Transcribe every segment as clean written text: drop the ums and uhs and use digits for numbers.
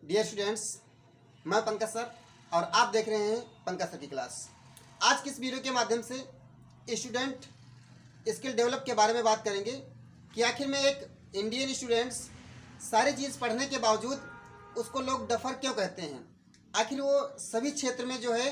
Dear students, मैं Pankaj sir और आप देख रहे हैं पंकज सर की क्लास। आज की इस वीडियो के माध्यम से स्टूडेंट स्किल डेवलप के बारे में बात करेंगे कि आखिर में एक इंडियन स्टूडेंट्स सारी चीज़ पढ़ने के बावजूद उसको लोग डफर क्यों कहते हैं। आखिर वो सभी क्षेत्र में जो है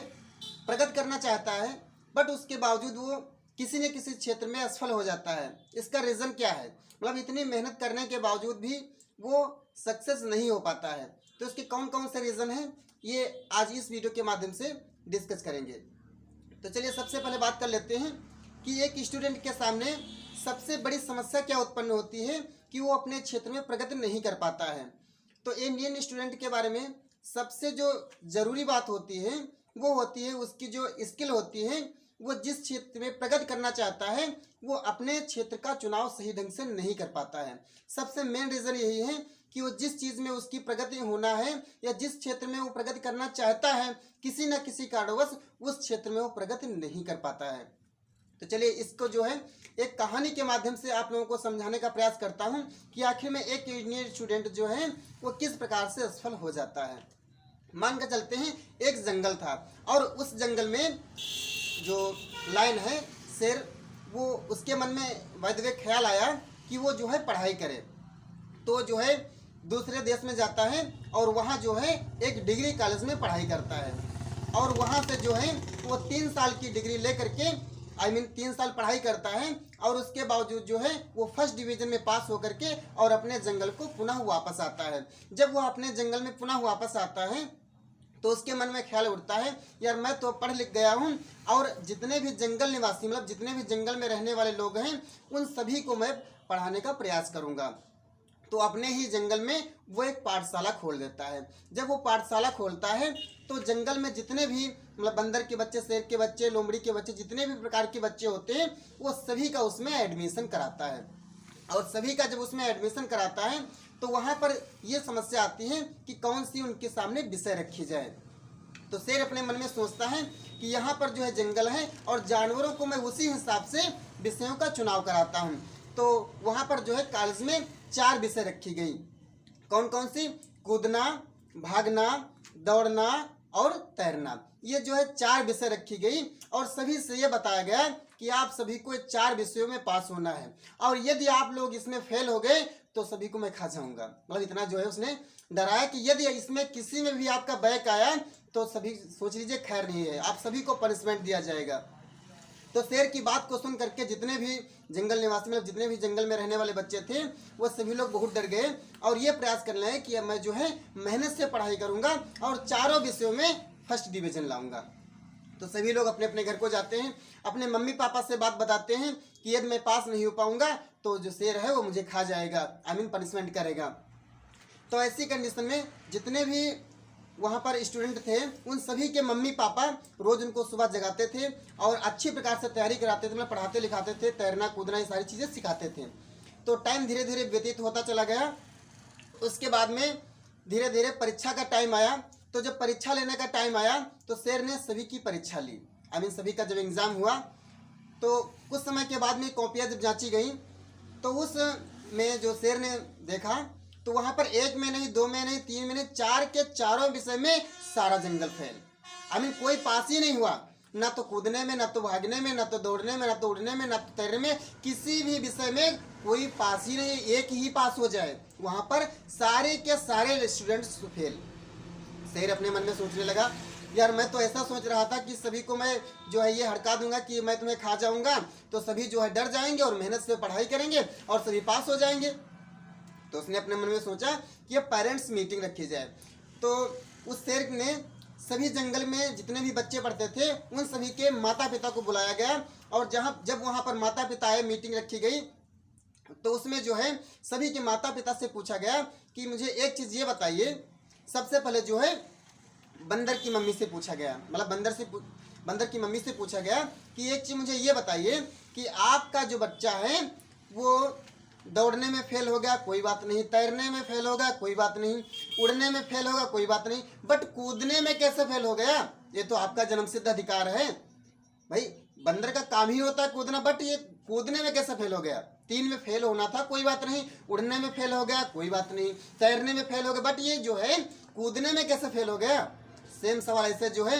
प्रगति करना चाहता है, बट उसके बावजूद वो किसी न किसी क्षेत्र में असफल हो जाता है। इसका रीज़न क्या है? मतलब इतनी मेहनत करने के बावजूद भी वो सक्सेस नहीं हो पाता है। तो इसके कौन कौन से रीज़न हैं, ये आज इस वीडियो के माध्यम से डिस्कस करेंगे। तो चलिए सबसे पहले बात कर लेते हैं कि एक स्टूडेंट के सामने सबसे बड़ी समस्या क्या उत्पन्न होती है कि वो अपने क्षेत्र में प्रगति नहीं कर पाता है। तो इंडियन स्टूडेंट के बारे में सबसे जो ज़रूरी बात होती है वो होती है उसकी जो स्किल होती है। वो जिस क्षेत्र में प्रगति करना चाहता है वो अपने क्षेत्र का चुनाव सही ढंग से नहीं कर पाता है। सबसे मेन रीज़न यही है कि वो जिस चीज़ में उसकी प्रगति होना है या जिस क्षेत्र में वो प्रगति करना चाहता है, किसी न किसी कारणवश उस क्षेत्र में वो प्रगति नहीं कर पाता है। तो चलिए इसको जो है एक कहानी के माध्यम से आप लोगों को समझाने का प्रयास करता हूँ कि आखिर में एक इंडियन स्टूडेंट जो है वो किस प्रकार से असफल हो जाता है। मान कर चलते हैं एक जंगल था और उस जंगल में जो लायन है शेर, वो उसके मन में बाय द वे ख्याल आया कि वो जो है पढ़ाई करे। तो जो है दूसरे देश में जाता है और वहाँ जो है एक डिग्री कॉलेज में पढ़ाई करता है और वहाँ से जो है वो 3 साल की डिग्री ले करके 3 साल पढ़ाई करता है और उसके बावजूद जो है वो फर्स्ट डिवीज़न में पास होकर के और अपने जंगल को पुनः वापस आता है। जब वो अपने जंगल में पुनः वापस आता है तो उसके मन में ख्याल उठता है, यार मैं तो पढ़ लिख गया हूँ और जितने भी जंगल निवासी मतलब जितने भी जंगल में रहने वाले लोग हैं उन सभी को मैं पढ़ाने का प्रयास करूँगा। तो अपने ही जंगल में वो एक पाठशाला खोल देता है। जब वो पाठशाला खोलता है तो जंगल में जितने भी मतलब बंदर के बच्चे, शेर के बच्चे, लोमड़ी के बच्चे, जितने भी प्रकार के बच्चे होते हैं वो सभी का उसमें एडमिशन कराता है। और सभी का जब उसमें एडमिशन कराता है तो वहाँ पर ये समस्या आती है कि कौन सी उनके सामने विषय रखी जाए। तो शेर अपने मन में सोचता है कि यहाँ पर जो है जंगल है और जानवरों को मैं उसी हिसाब से विषयों का चुनाव कराता हूँ। तो वहाँ पर जो है कॉलेज में 4 विषय रखी गई। कौन कौन सी? कूदना, भागना, दौड़ना और तैरना। ये जो है 4 विषय रखी गई और सभी से ये बताया गया कि आप सभी को 4 विषयों में पास होना है और यदि आप लोग इसमें फेल हो गए तो सभी को मैं खा जाऊंगा। मतलब इतना जो है उसने डराया कि यदि इसमें किसी में भी आपका बैक आया तो सभी सोच लीजिए खैर नहीं है, आप सभी को पनिशमेंट दिया जाएगा। तो शेर की बात को सुन करके जितने भी जंगल निवासी मतलब जितने भी जंगल में रहने वाले बच्चे थे वो सभी लोग बहुत डर गए और ये प्रयास करने लगे कि मैं जो है मेहनत से पढ़ाई करूँगा और 4 विषयों में फर्स्ट डिवीज़न लाऊंगा। तो सभी लोग अपने अपने घर को जाते हैं, अपने मम्मी पापा से बात बताते हैं कि यदि मैं पास नहीं हो पाऊंगा तो जो शेर है वो मुझे खा जाएगा, पनिशमेंट करेगा। तो ऐसी कंडीशन में जितने भी वहाँ पर स्टूडेंट थे उन सभी के मम्मी पापा रोज़ उनको सुबह जगाते थे और अच्छी प्रकार से तैयारी कराते थे, मतलब पढ़ाते लिखाते थे, तैरना कूदना ये सारी चीज़ें सिखाते थे। तो टाइम धीरे धीरे व्यतीत होता चला गया। उसके बाद में धीरे धीरे परीक्षा का टाइम आया। तो जब परीक्षा लेने का टाइम आया तो शेर ने सभी की परीक्षा ली। सभी का जब एग्ज़ाम हुआ तो कुछ समय के बाद में कॉपियाँ जब जांची गई तो उस में जो शेर ने देखा तो वहाँ पर 1 में नहीं, 2 में नहीं, 3 में नहीं, 4 के 4 विषय में सारा जंगल फेल। कोई पास ही नहीं हुआ, ना तो कूदने में, ना तो भागने में, ना तो दौड़ने में, ना तो उड़ने में, ना तो तैरने में, किसी भी विषय में कोई पास ही नहीं। एक ही पास हो जाए, वहाँ पर सारे के सारे स्टूडेंट्स फेल। शेर अपने मन में सोचने लगा, यार मैं तो ऐसा सोच रहा था कि सभी को मैं जो है ये हड़का दूंगा कि मैं तुम्हें खा जाऊंगा तो सभी जो है डर जाएंगे और मेहनत से पढ़ाई करेंगे और सभी पास हो जाएंगे। तो उसने अपने मन में सोचा कि अब पेरेंट्स मीटिंग रखी जाए। तो उस शेर ने सभी जंगल में जितने भी बच्चे पढ़ते थे उन सभी के माता पिता को बुलाया गया और जब वहाँ पर माता पिता आए, मीटिंग रखी गई तो उसमें जो है सभी के माता पिता से पूछा गया कि मुझे एक चीज़ ये बताइए। सबसे पहले जो है बंदर की मम्मी से पूछा गया, मतलब बंदर की मम्मी से पूछा गया कि एक चीज़ मुझे ये बताइए कि आपका जो बच्चा है वो दौड़ने में फेल हो गया, कोई बात नहीं, तैरने में फेल हो गया, कोई बात नहीं, उड़ने में फेल होगा, कोई बात नहीं, बट कूदने में कैसे फेल हो गया? ये तो आपका जन्मसिद्ध अधिकार है भाई, बंदर का काम ही होता है कूदना, बट ये कूदने में कैसे फेल हो गया? 3 में फेल होना था कोई बात नहीं, उड़ने में फेल हो गया कोई बात नहीं, तैरने में फेल हो गया, बट ये जो है कूदने में कैसे फेल हो गया। सेम सवाल ऐसे जो है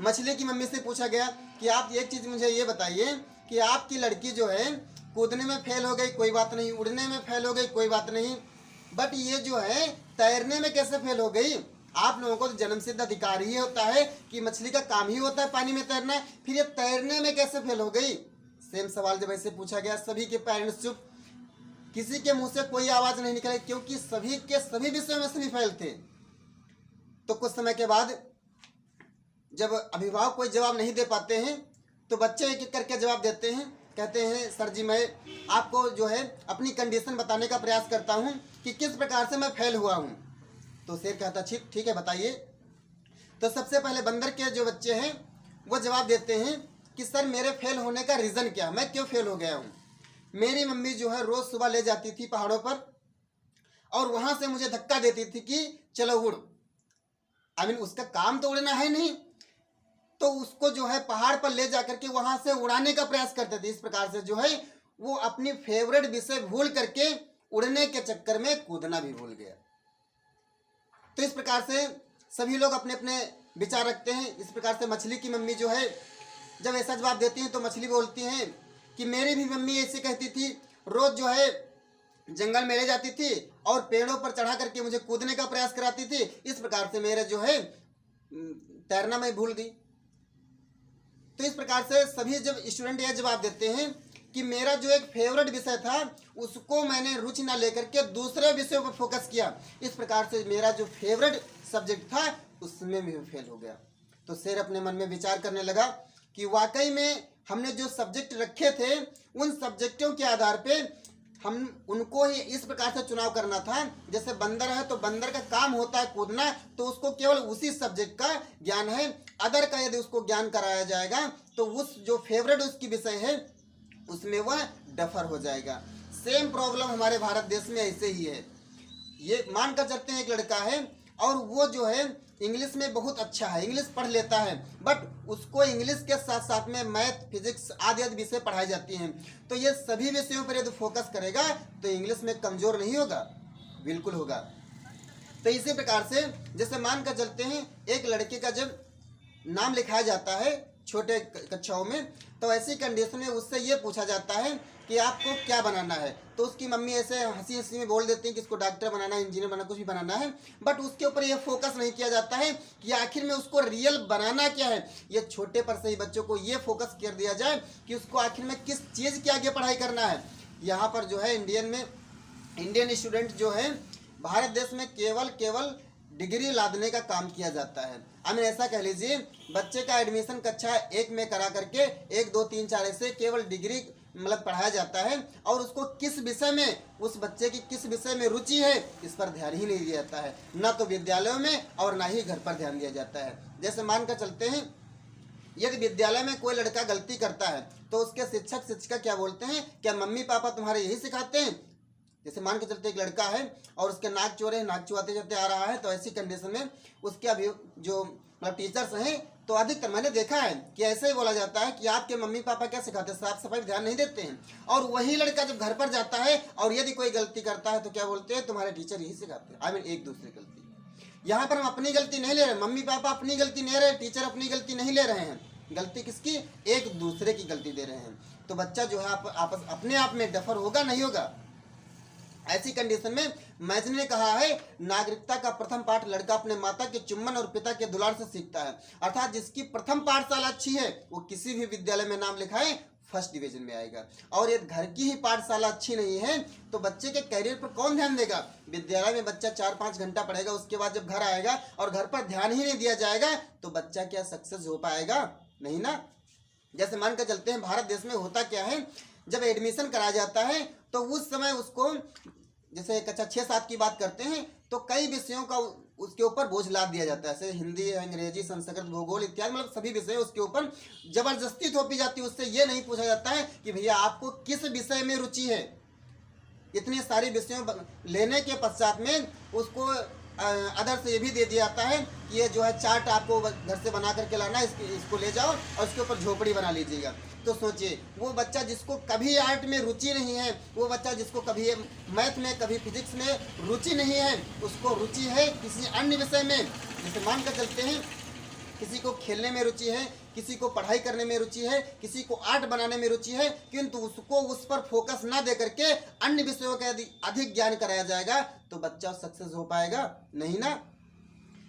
मछली की मम्मी से पूछा गया कि आप एक चीज़ मुझे ये बताइए कि आपकी लड़की जो है कूदने में फेल हो गई कोई बात नहीं, उड़ने में फेल हो गई कोई बात नहीं, बट ये जो है तैरने में कैसे फेल हो गई। आप लोगों को तो जन्मसिद्ध अधिकार ही होता है कि मछली का काम ही होता है पानी में तैरना, फिर ये तैरने में कैसे फेल हो गई। सेम सवाल जब ऐसे पूछा गया सभी के पेरेंट्स चुप, किसी के मुंह से कोई आवाज़ नहीं निकली क्योंकि सभी के सभी विषयों में सभी फेल थे। तो कुछ समय के बाद जब अभिभावक कोई जवाब नहीं दे पाते हैं तो बच्चे एक एक करके जवाब देते हैं, कहते हैं सर जी मैं आपको जो है अपनी कंडीशन बताने का प्रयास करता हूं कि किस प्रकार से मैं फेल हुआ हूं। तो शेर कहता ठीक है बताइए। तो सबसे पहले बंदर के जो बच्चे हैं वो जवाब देते हैं कि सर मेरे फेल होने का रीज़न क्या, मैं क्यों फेल हो गया हूँ। मेरी मम्मी जो है रोज़ सुबह ले जाती थी पहाड़ों पर और वहाँ से मुझे धक्का देती थी कि चलो उड़। आई मीन उसका काम तो उड़ना है नहीं, तो उसको जो है पहाड़ पर ले जाकर के वहाँ से उड़ाने का प्रयास करते थे। इस प्रकार से जो है वो अपनी फेवरेट विषय भूल करके उड़ने के चक्कर में कूदना भी भूल गया। तो इस प्रकार से सभी लोग अपने अपने विचार रखते हैं। इस प्रकार से मछली की मम्मी जो है जब ऐसा जवाब देती हैं तो मछली बोलती हैं कि मेरी भी मम्मी ऐसे कहती थी, रोज़ जो है जंगल में ले जाती थी और पेड़ों पर चढ़ा करके मुझे कूदने का प्रयास कराती थी, इस प्रकार से मेरे जो है तैरना मैं भूल गई। तो इस प्रकार से सभी जब स्टूडेंट यह जवाब देते हैं कि मेरा जो एक फेवरेट विषय था उसको मैंने रुचि ना लेकर के दूसरे विषयों पर फोकस किया, इस प्रकार से मेरा जो फेवरेट सब्जेक्ट था उसमें भी फेल हो गया। तो शेर अपने मन में विचार करने लगा कि वाकई में हमने जो सब्जेक्ट रखे थे उन सब्जेक्टों के आधार पे हम उनको ही इस प्रकार से चुनाव करना था। जैसे बंदर है तो बंदर का काम होता है कूदना, तो उसको केवल उसी सब्जेक्ट का ज्ञान है। अदर का यदि उसको ज्ञान कराया जाएगा तो उस जो फेवरेट उसकी विषय है उसमें वह डफर हो जाएगा। सेम प्रॉब्लम हमारे भारत देश में ऐसे ही है। ये मानकर चलते हैं एक लड़का है और वो जो है इंग्लिश में बहुत अच्छा है, इंग्लिश पढ़ लेता है, बट उसको इंग्लिश के साथ साथ में मैथ फिजिक्स आदि आदि विषय पढ़ाई जाती हैं। तो ये सभी विषयों पर यदि फोकस करेगा तो इंग्लिश में कमज़ोर नहीं होगा, बिल्कुल होगा। तो इसी प्रकार से जैसे मानकर चलते हैं एक लड़के का जब नाम लिखाया जाता है छोटे कक्षाओं में, तो ऐसी कंडीशन में उससे ये पूछा जाता है कि आपको क्या बनाना है, तो उसकी मम्मी ऐसे हंसी हंसी में बोल देती है कि इसको डॉक्टर बनाना है, इंजीनियर बनाना, कुछ भी बनाना है, बट उसके ऊपर ये फोकस नहीं किया जाता है कि आखिर में उसको रियल बनाना क्या है। ये छोटे पर से ही बच्चों को ये फोकस कर दिया जाए कि उसको आखिर में किस चीज़ की आगे पढ़ाई करना है। यहाँ पर जो है इंडियन स्टूडेंट जो है भारत देश में केवल डिग्री लादने का काम किया जाता है। हमें ऐसा कह लीजिए बच्चे का एडमिशन कक्षा 1 में करा करके 1 2 3 4 ऐसे केवल डिग्री मतलब पढ़ाया जाता है और उसको किस विषय में, उस बच्चे की किस विषय में रुचि है इस पर ध्यान ही नहीं दिया जाता है, न तो विद्यालयों में और ना ही घर पर ध्यान दिया जाता है। जैसे मानकर चलते हैं यदि विद्यालय में कोई लड़का गलती करता है तो उसके शिक्षक शिक्षिका क्या बोलते हैं, क्या मम्मी पापा तुम्हारे यही सिखाते हैं। जैसे मान के चलते एक लड़का है और उसके नाक चोरे नाक चुआते चलते आ रहा है, तो ऐसी कंडीशन में उसके अभी जो मतलब टीचर्स हैं तो अधिकतर मैंने देखा है कि ऐसे ही बोला जाता है कि आपके मम्मी पापा क्या सिखाते हैं, साफ सफाई ध्यान नहीं देते हैं। और वही लड़का जब घर पर जाता है और यदि कोई गलती करता है तो क्या बोलते हैं, तुम्हारे टीचर यही सिखाते हैं। आई मीन एक दूसरे गलती। यहाँ पर हम अपनी गलती नहीं ले रहे, मम्मी पापा अपनी गलती नहीं ले रहे, टीचर अपनी गलती नहीं ले रहे हैं, गलती किसकी, एक दूसरे की गलती दे रहे हैं। तो बच्चा जो है आपस अपने आप में डफर होगा नहीं होगा। ऐसी कंडीशन में मैथ ने कहा है नागरिकता का प्रथम पाठ लड़का अपने माता के चुम्बन और पिता के दुलार से सीखता है। अर्थात जिसकी प्रथम पाठशाला अच्छी है वो किसी भी विद्यालय में नाम लिखाए फर्स्ट डिवीजन में आएगा। और यदि घर की ही पाठशाला अच्छी नहीं है तो बच्चे के करियर पर कौन ध्यान देगा। विद्यालय में बच्चा 4-5 घंटा पढ़ेगा, उसके बाद जब घर आएगा और घर पर ध्यान ही नहीं दिया जाएगा तो बच्चा क्या सक्सेस हो पाएगा, नहीं ना। जैसे मानकर चलते हैं भारत देश में होता क्या है, जब एडमिशन कराया जाता है तो उस समय उसको जैसे कक्षा 6-7 की बात करते हैं तो कई विषयों का उसके ऊपर बोझ लाद दिया जाता है, जैसे हिंदी, अंग्रेजी, संस्कृत, भूगोल इत्यादि, मतलब सभी विषय उसके ऊपर जबरदस्ती थोपी जाती है। उससे ये नहीं पूछा जाता है कि भैया आपको किस विषय में रुचि है। इतने सारे विषयों लेने के पश्चात में उसको अदर से ये भी दे दिया जाता है कि ये जो है चार्ट आपको घर से बना करके लाना है, इसको ले जाओ और उसके ऊपर झोपड़ी बना लीजिएगा। तो सोचिए वो बच्चा जिसको कभी आर्ट में रुचि नहीं है, वो बच्चा जिसको कभी मैथ में कभी फिजिक्स में रुचि नहीं है, उसको रुचि है किसी अन्य विषय में। जैसे मान कर चलते हैं किसी को खेलने में रुचि है, किसी को पढ़ाई करने में रुचि है, किसी को आर्ट बनाने में रुचि है, किंतु उसको उस पर फोकस ना दे करके अन्य विषयों का यदि अधिक ज्ञान कराया जाएगा तो बच्चा सक्सेस हो पाएगा नहीं ना।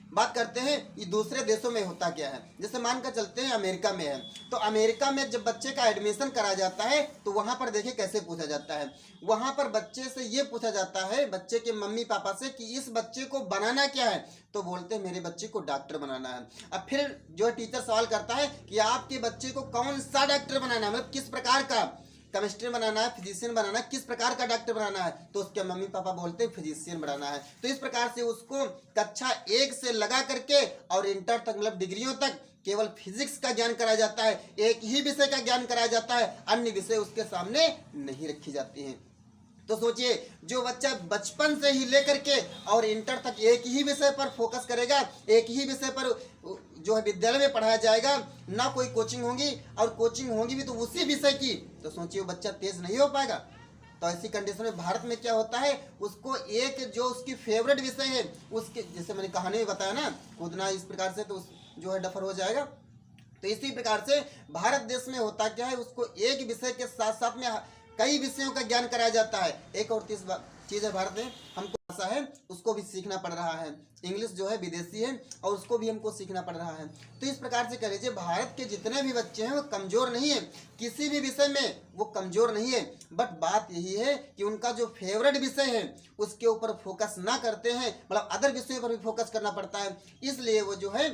बात करते हैं ये दूसरे देशों में होता क्या है। जैसे मानकर चलते हैं अमेरिका में है, तो अमेरिका में जब बच्चे का एडमिशन कराया जाता है तो वहाँ पर देखिए कैसे पूछा जाता है। वहाँ पर बच्चे से ये पूछा जाता है, बच्चे के मम्मी पापा से, कि इस बच्चे को बनाना क्या है। तो बोलते हैं मेरे बच्चे को डॉक्टर बनाना है। अब फिर जो टीचर सवाल करता है कि आपके बच्चे को कौन सा डॉक्टर बनाना है, मतलब किस प्रकार का, केमिस्ट्री बनाना है, फिजिशियन बनाना है, किस प्रकार का डॉक्टर बनाना है। तो उसके मम्मी पापा बोलते हैं फिजिशियन बनाना है। तो इस प्रकार से उसको कक्षा 1 से लगा करके और इंटर तक, मतलब डिग्रियों तक केवल फिजिक्स का ज्ञान कराया जाता है, एक ही विषय का ज्ञान कराया जाता है, अन्य विषय उसके सामने नहीं रखी जाती हैं। तो सोचिए जो बच्चा बचपन से ही लेकर के और इंटर तक एक ही विषय पर फोकस करेगा, एक ही विषय पर जो है विद्यालय में पढ़ाया जाएगा, ना कोई कोचिंग होगी, और कोचिंग होगी भी तो उसी विषय की, तो सोचिए वो बच्चा तेज नहीं हो पाएगा। तो ऐसी कंडीशन में भारत में क्या होता है, उसको एक जो उसकी फेवरेट विषय है उसके, जैसे मैंने कहानी में बताया ना, कूदना इस प्रकार से, तो जो है डफर हो जाएगा। तो इसी प्रकार से भारत देश में होता क्या है, उसको एक विषय के साथ साथ में कई विषयों का ज्ञान कराया जाता है। एक और चीज़ है, भारत में हमको भाषा है उसको भी सीखना पड़ रहा है। इंग्लिश जो है विदेशी है और उसको भी हमको सीखना पड़ रहा है। तो इस प्रकार से कह लीजिए भारत के जितने भी बच्चे हैं वो कमज़ोर नहीं है, किसी भी विषय में वो कमज़ोर नहीं है, बट बात यही है कि उनका जो फेवरेट विषय है उसके ऊपर फोकस ना करते हैं, मतलब अदर विषयों पर भी फोकस करना पड़ता है, इसलिए वो जो है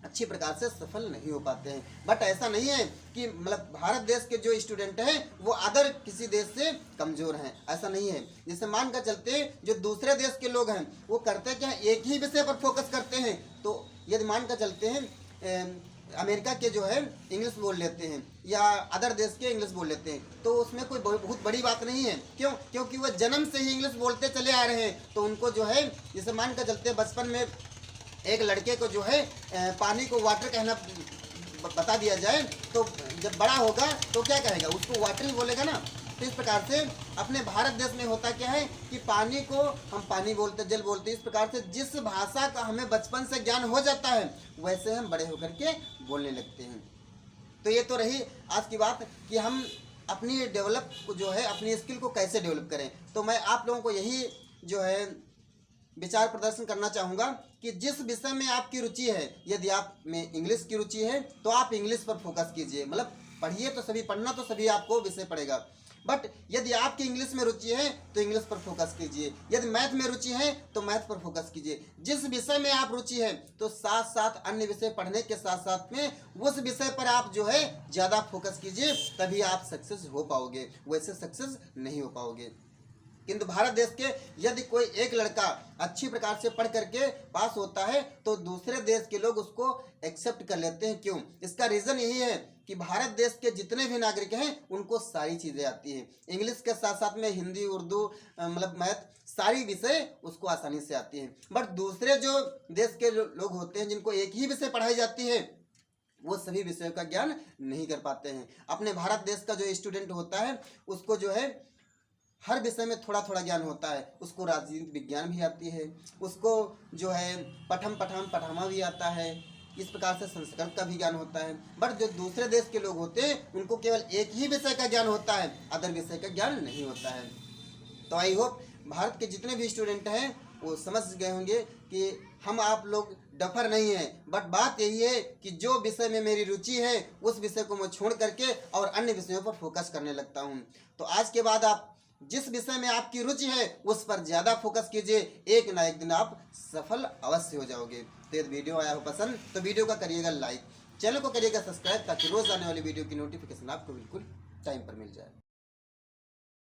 अच्छी प्रकार से सफल नहीं हो पाते हैं। बट ऐसा नहीं है कि मतलब भारत देश के जो स्टूडेंट हैं वो अदर किसी देश से कमज़ोर हैं, ऐसा नहीं है। जैसे मान कर चलते हैं जो दूसरे देश के लोग हैं वो करते क्या है, एक ही विषय पर फोकस करते हैं। तो यदि मान कर चलते हैं अमेरिका के जो है इंग्लिश बोल लेते हैं या अदर देश के इंग्लिश बोल लेते हैं, तो उसमें कोई बहुत बड़ी बात नहीं है। क्यों? क्योंकि वह जन्म से ही इंग्लिश बोलते चले आ रहे हैं। तो उनको जो है जैसे मान कर चलते हैं बचपन में एक लड़के को जो है पानी को वाटर कहना बता दिया जाए, तो जब बड़ा होगा तो क्या कहेगा, उसको वाटर ही बोलेगा ना। तो इस प्रकार से अपने भारत देश में होता क्या है कि पानी को हम पानी बोलते, जल बोलते। इस प्रकार से जिस भाषा का हमें बचपन से ज्ञान हो जाता है वैसे हम बड़े होकर के बोलने लगते हैं। तो ये तो रही आज की बात कि हम अपनी डेवलप जो है अपनी स्किल को कैसे डेवलप करें। तो मैं आप लोगों को यही जो है विचार प्रदर्शन करना चाहूँगा कि जिस विषय में आपकी रुचि है, यदि आप में इंग्लिश की रुचि है तो आप इंग्लिश पर फोकस कीजिए, मतलब पढ़िए तो सभी, पढ़ना तो सभी आपको विषय पड़ेगा। बट यदि आपकी इंग्लिश में रुचि है तो इंग्लिश पर फोकस कीजिए, यदि मैथ में रुचि है तो मैथ पर फोकस कीजिए। जिस विषय में आप रुचि है तो साथ साथ अन्य विषय पढ़ने के साथ साथ में उस विषय पर आप जो है ज़्यादा फोकस कीजिए, तभी आप सक्सेस हो पाओगे, वैसे सक्सेस नहीं हो पाओगे। किंतु भारत देश के यदि कोई एक लड़का अच्छी प्रकार से पढ़ करके पास होता है तो दूसरे देश के लोग उसको एक्सेप्ट कर लेते हैं। क्यों? इसका रीज़न यही है कि भारत देश के जितने भी नागरिक हैं उनको सारी चीज़ें आती हैं, इंग्लिश के साथ साथ में हिंदी, उर्दू, मतलब मैथ, सारी विषय उसको आसानी से आती हैं। बट दूसरे जो देश के लोग होते हैं जिनको एक ही विषय पढ़ाई जाती है वो सभी विषयों का ज्ञान नहीं कर पाते हैं। अपने भारत देश का जो स्टूडेंट होता है उसको जो है हर विषय में थोड़ा थोड़ा ज्ञान होता है, उसको राजनीतिक विज्ञान भी आती है, उसको जो है पठामा भी आता है, इस प्रकार से संस्कृत का भी ज्ञान होता है। बट जो दूसरे देश के लोग होते हैं उनको केवल एक ही विषय का ज्ञान होता है, अदर विषय का ज्ञान नहीं होता है। तो आई होप भारत के जितने भी स्टूडेंट हैं वो समझ गए होंगे कि हम आप लोग डफर नहीं हैं, बट बात यही है कि जो विषय में मेरी रुचि है उस विषय को मैं छोड़ करके और अन्य विषयों पर फोकस करने लगता हूँ। तो आज के बाद आप जिस विषय में आपकी रुचि है उस पर ज़्यादा फोकस कीजिए, एक ना एक दिन आप सफल अवश्य हो जाओगे। तो यदि वीडियो आया हो पसंद तो वीडियो का करिएगा लाइक, चैनल को करिएगा सब्सक्राइब, ताकि रोज़ आने वाली वीडियो की नोटिफिकेशन आपको बिल्कुल टाइम पर मिल जाए।